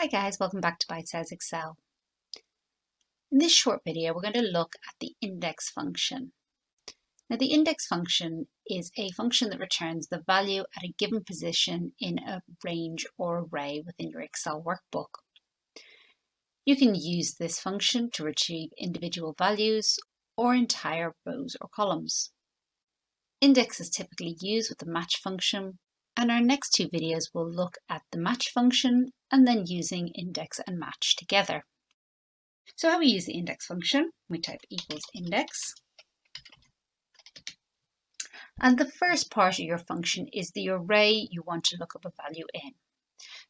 Hi guys, welcome back to Bitesize Excel. In this short video, we're going to look at the index function. Now the index function is a function that returns the value at a given position in a range or array within your Excel workbook. You can use this function to retrieve individual values or entire rows or columns. Index is typically used with the match function, and our next two videos will look at the match function and then using index and match together. So how we use the index function, we type equals index. And the first part of your function is the array you want to look up a value in.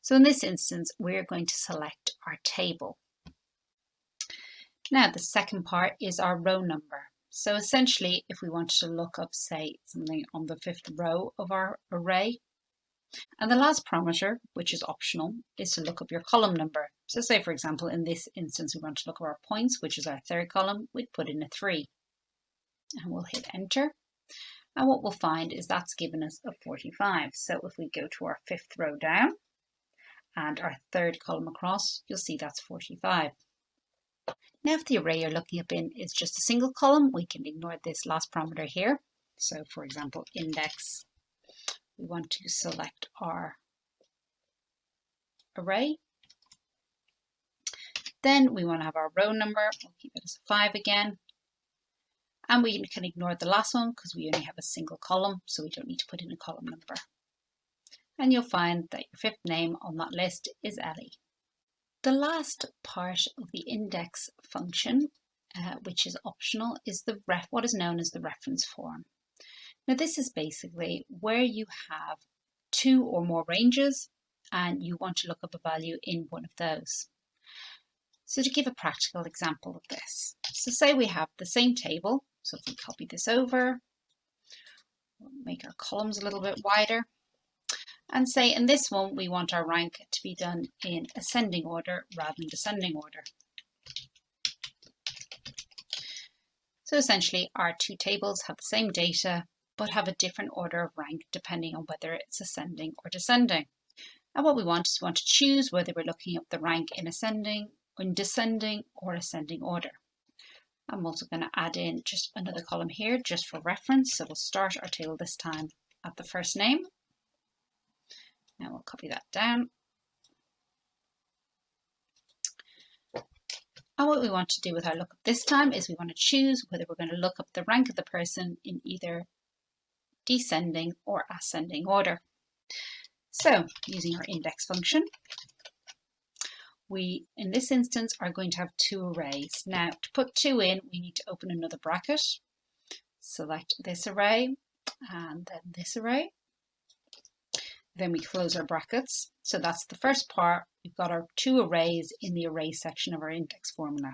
So in this instance, we're going to select our table. Now the second part is our row number. So essentially, if we wanted to look up, say, something on the fifth row of our array, and the last parameter, which is optional, is to look up your column number. So say, for example, in this instance, we want to look up our points, which is our third column. We'd put in a 3. And we'll hit enter. And what we'll find is that's given us a 45. So if we go to our fifth row down and our third column across, you'll see that's 45. Now, if the array you're looking up in is just a single column, we can ignore this last parameter here. So for example, index, we want to select our array. Then we want to have our row number. We'll keep it as 5 again. And we can ignore the last one because we only have a single column, so we don't need to put in a column number. And you'll find that your fifth name on that list is Ellie. The last part of the index function, which is optional, is what is known as the reference form. Now this is basically where you have 2 or more ranges and you want to look up a value in one of those. So to give a practical example of this, so say we have the same table. So if we copy this over, we'll make our columns a little bit wider. And say in this one, we want our rank to be done in ascending order rather than descending order. So essentially our two tables have the same data, but have a different order of rank depending on whether it's ascending or descending. And what we want is we want to choose whether we're looking up the rank in ascending, in descending or ascending order. I'm also going to add in just another column here just for reference. So we'll start our table this time at the first name. Now we'll copy that down. And what we want to do with our lookup this time is we want to choose whether we're going to look up the rank of the person in either descending or ascending order. So using our index function, we in this instance are going to have 2 arrays. Now to put 2 in, we need to open another bracket, select this array and then this array. Then we close our brackets. So that's the first part. We've got our 2 arrays in the array section of our index formula.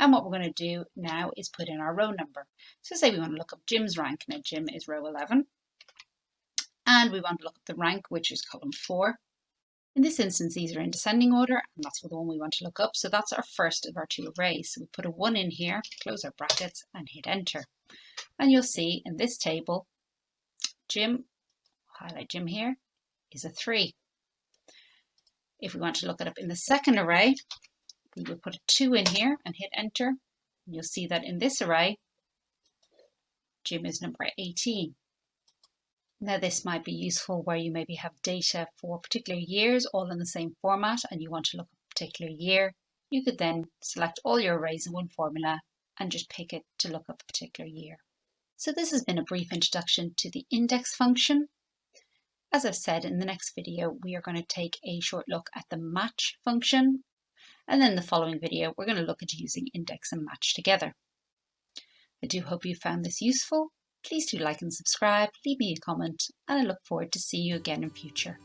And what we're going to do now is put in our row number. So say we want to look up Jim's rank. Now Jim is row 11. And we want to look up the rank, which is column 4. In this instance, these are in descending order, and that's the one we want to look up. So that's our first of our 2 arrays. So we put a 1 in here, close our brackets and hit enter. And you'll see in this table, Jim, highlight Jim here, is a 3. If we want to look it up in the second array, we will put a 2 in here and hit enter. And you'll see that in this array, Jim is number 18. Now this might be useful where you maybe have data for particular years all in the same format and you want to look up a particular year. You could then select all your arrays in one formula and just pick it to look up a particular year. So this has been a brief introduction to the index function. As I've said, in the next video, we are going to take a short look at the match function. And then in the following video, we're going to look at using index and match together. I do hope you found this useful. Please do like and subscribe, leave me a comment, and I look forward to seeing you again in future.